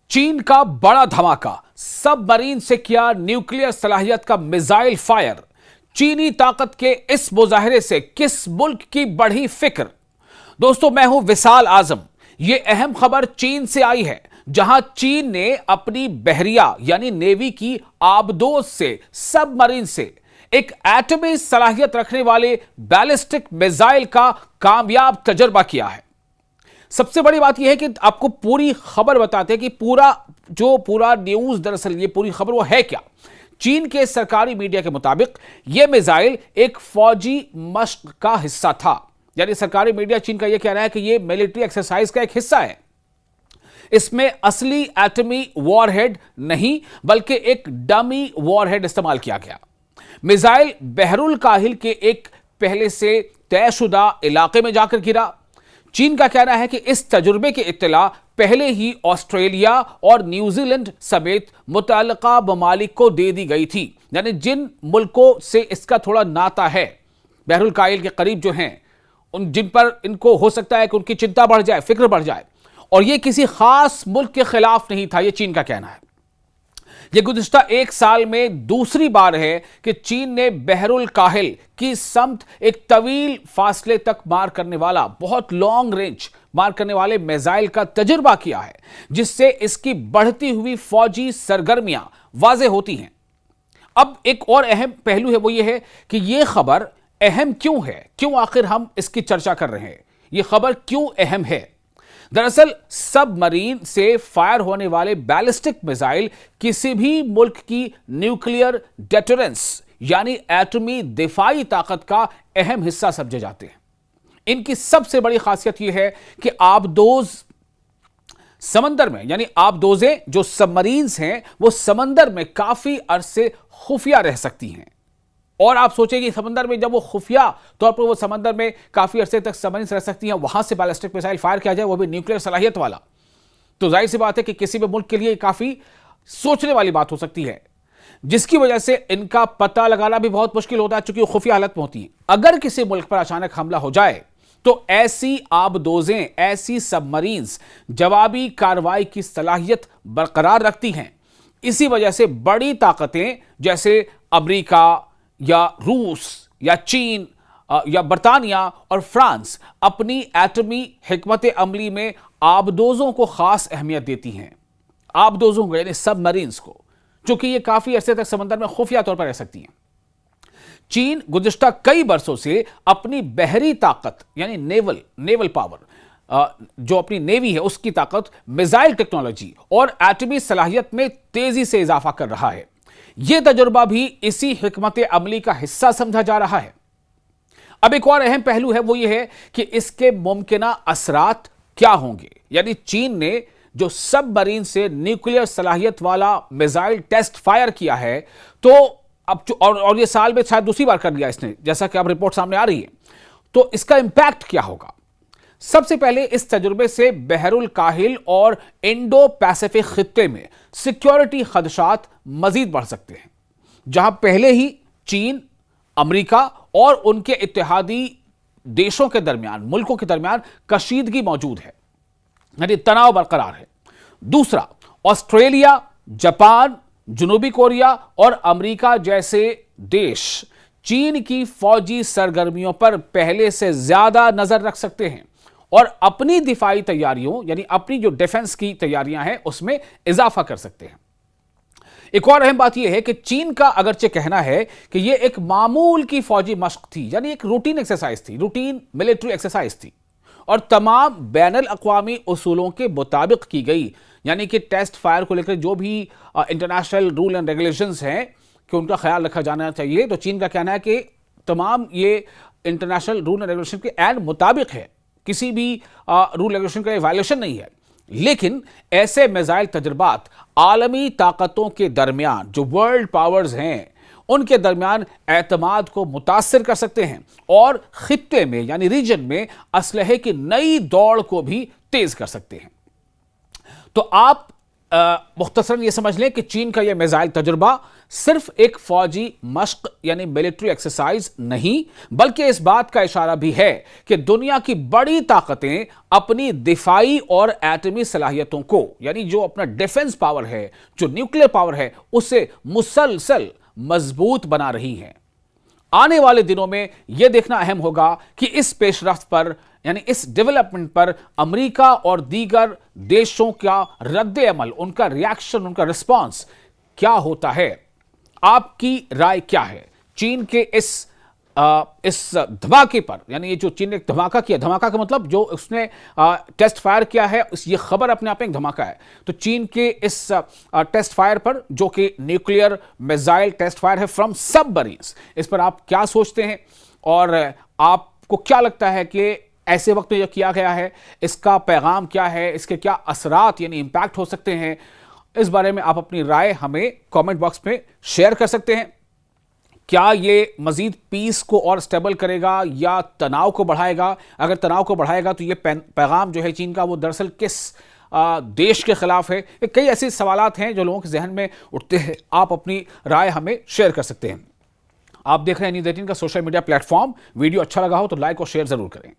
चीन का बड़ा धमाका, सबमरीन से किया न्यूक्लियर सलाहियत का मिसाइल फायर। चीनी ताकत के इस मुजाहरे से किस मुल्क की बढ़ी फिक्र। दोस्तों, मैं हूं विशाल आजम। यह अहम खबर चीन से आई है, जहां चीन ने अपनी बहरिया यानी नेवी की आबदोज से, सबमरीन से एक एटमी सलाहियत रखने वाले बैलिस्टिक मिसाइल का कामयाब तजर्बा किया है। सबसे बड़ी बात यह है कि आपको पूरी खबर बताते हैं कि पूरा न्यूज, दरअसल ये पूरी खबर वो है क्या। चीन के सरकारी मीडिया के मुताबिक यह मिसाइल एक फौजी मशक का हिस्सा था। यानी सरकारी मीडिया चीन का यह कह रहा है कि यह मिलिट्री एक्सरसाइज का एक हिस्सा है। इसमें असली एटमी वॉरहेड नहीं, बल्कि एक डमी वॉरहेड इस्तेमाल किया गया। मिसाइल बहरुल काहिल के एक पहले से तयशुदा इलाके में जाकर गिरा। चीन का कहना है कि इस तजुर्बे की इत्तला पहले ही ऑस्ट्रेलिया और न्यूजीलैंड समेत मुतल्लिका ममालिक को दे दी गई थी। यानी जिन मुल्कों से इसका थोड़ा नाता है, बहरुल काहिल के करीब जो हैं, जिन पर इनको हो सकता है कि उनकी चिंता बढ़ जाए, फिक्र बढ़ जाए, और यह किसी खास मुल्क के खिलाफ नहीं था, यह चीन का कहना है। यह गुज़िश्ता एक साल में दूसरी बार है कि चीन ने बहरुल काहिल की समत एक तवील फासले तक मार करने वाला, बहुत लॉन्ग रेंज मार करने वाले मिसाइल का तजुर्बा किया है, जिससे इसकी बढ़ती हुई फौजी सरगर्मियां वाज़े होती हैं। अब एक और अहम पहलू है, वो ये है कि यह खबर अहम क्यों है, क्यों आखिर हम इसकी चर्चा कर रहे हैं, यह खबर क्यों अहम है। दरअसल सबमरीन से फायर होने वाले बैलिस्टिक मिसाइल किसी भी मुल्क की न्यूक्लियर डेटरेंस यानी एटमी दिफाई ताकत का अहम हिस्सा समझे जाते हैं। इनकी सबसे बड़ी खासियत यह है कि आबदोज समंदर में, यानी आबदोजें जो सबमरीन्स हैं, वो समंदर में काफी अरसे खुफिया रह सकती हैं। और आप सोचें कि समंदर में जब वो खुफिया तौर पर वो समंदर में काफी अरसे तक सबमरीन्स रह सकती हैं, वहां से बैलिस्टिक मिसाइल फायर किया जाए, वो भी न्यूक्लियर सलाहियत वाला, तो जाहिर सी बात है कि किसी भी मुल्क के लिए काफी सोचने वाली बात हो सकती है, जिसकी वजह से इनका पता लगाना भी बहुत मुश्किल होता है, चूंकि वो खुफिया हालत में होती है। अगर किसी मुल्क पर अचानक हमला हो जाए तो ऐसी आबदोजें, ऐसी सबमरीन्स जवाबी कार्रवाई की सलाहियत बरकरार रखती हैं। इसी वजह से बड़ी ताकतें जैसे अमेरिका या रूस या चीन या बरतानिया और फ्रांस अपनी एटमी हिकमत अमली में आबदोजों को खास अहमियत देती हैं। आबदोजों को यानी सबमरीन्स को, चूंकि ये काफी अरसे तक समंदर में खुफिया तौर पर रह सकती हैं। चीन गुज़िश्ता कई बरसों से अपनी बहरी ताकत यानी नेवल पावर, जो अपनी नेवी है उसकी ताकत, मिसाइल टेक्नोलॉजी और एटमी सलाहियत में तेजी से इजाफा कर रहा है। यह तजुर्बा भी इसी हिकमत अमली का हिस्सा समझा जा रहा है। अब एक और अहम पहलू है, वो ये है कि इसके मुमकिना असरात क्या होंगे। यानी चीन ने जो सबमरीन से न्यूक्लियर सलाहियत वाला मिसाइल टेस्ट फायर किया है, तो अब और ये साल में शायद दूसरी बार कर लिया इसने, जैसा कि अब रिपोर्ट सामने आ रही है, तो इसका इंपैक्ट क्या होगा। सबसे पहले इस तजुर्बे से बहरुल काहिल और इंडो पैसिफिक खित्ते में सिक्योरिटी खदशात मजीद बढ़ सकते हैं, जहां पहले ही चीन, अमेरिका और उनके इत्तेहादी देशों के दरमियान, मुल्कों के दरमियान कशीदगी मौजूद है, यानी तनाव बरकरार है। दूसरा, ऑस्ट्रेलिया, जापान, जनूबी कोरिया और अमेरिका जैसे देश चीन की फौजी सरगर्मियों पर पहले से ज्यादा नजर रख सकते हैं और अपनी दिफाई तैयारियों यानी अपनी जो डिफेंस की तैयारियां हैं उसमें इजाफा कर सकते हैं। एक और अहम बात यह है कि चीन का अगरचे कहना है कि यह एक मामूल की फौजी मशक थी, यानी एक रूटीन एक्सरसाइज थी, रूटीन मिलिट्री एक्सरसाइज थी, और तमाम बैनुल अक़वामी उसूलों के मुताबिक की गई। यानी कि टेस्ट फायर को लेकर जो भी इंटरनेशनल रूल एंड रेगुलेशंस हैं कि उनका ख्याल रखा जाना चाहिए। तो चीन का कहना है कि तमाम ये इंटरनेशनल रूल एंड रेगुलेशन के एंड मुताबिक है, किसी भी रूल रेगुलेशन का वायलेशन नहीं है। लेकिन ऐसे मिसाइल तजर्बात आलमी ताकतों के दरमियान, जो वर्ल्ड पावर्स हैं, उनके दरमियान एतमाद को मुतासिर कर सकते हैं और खित्ते में यानी रीजन में असलहे की नई दौड़ को भी तेज कर सकते हैं। तो आप मुख्तसरन ये समझ लें कि चीन का यह मिसाइल तजुर्बा सिर्फ एक फौजी मश्क यानी मिलिट्री एक्सरसाइज नहीं, बल्कि इस बात का इशारा भी है कि दुनिया की बड़ी ताकतें अपनी दिफाई और एटमी सलाहियतों को, यानी जो अपना डिफेंस पावर है, जो न्यूक्लियर पावर है, उसे मुसलसल मजबूत बना रही हैं। आने वाले दिनों में यह देखना अहम होगा कि इस पेशरफ्त पर, यानी इस डेवलपमेंट पर अमेरिका और दीगर देशों का रद्द अमल, उनका रिएक्शन, उनका रिस्पांस क्या होता है। आपकी राय क्या है चीन के इस धमाके पर? यानी ये जो चीन ने एक धमाका किया, धमाका का मतलब जो उसने टेस्ट फायर किया है, ये खबर अपने आप में एक धमाका है। तो चीन के इस टेस्ट फायर पर, जो कि न्यूक्लियर मिसाइल टेस्ट फायर है फ्रॉम सबमरीन्स, इस पर आप क्या सोचते हैं और आपको क्या लगता है कि ऐसे वक्त में जो किया गया है इसका पैगाम क्या है, इसके क्या असरात यानी इंपैक्ट हो सकते हैं? इस बारे में आप अपनी राय हमें कमेंट बॉक्स में शेयर कर सकते हैं। क्या ये मजीद पीस को और स्टेबल करेगा या तनाव को बढ़ाएगा? अगर तनाव को बढ़ाएगा तो ये पैगाम जो है चीन का, वो दरअसल किस देश के खिलाफ है? कई ऐसे सवालात हैं जो लोगों के जहन में उठते हैं। आप अपनी राय हमें शेयर कर सकते हैं। आप देख रहे हैं न्यूज़ 18 का सोशल मीडिया प्लेटफॉर्म। वीडियो अच्छा लगा हो तो लाइक और शेयर जरूर करें।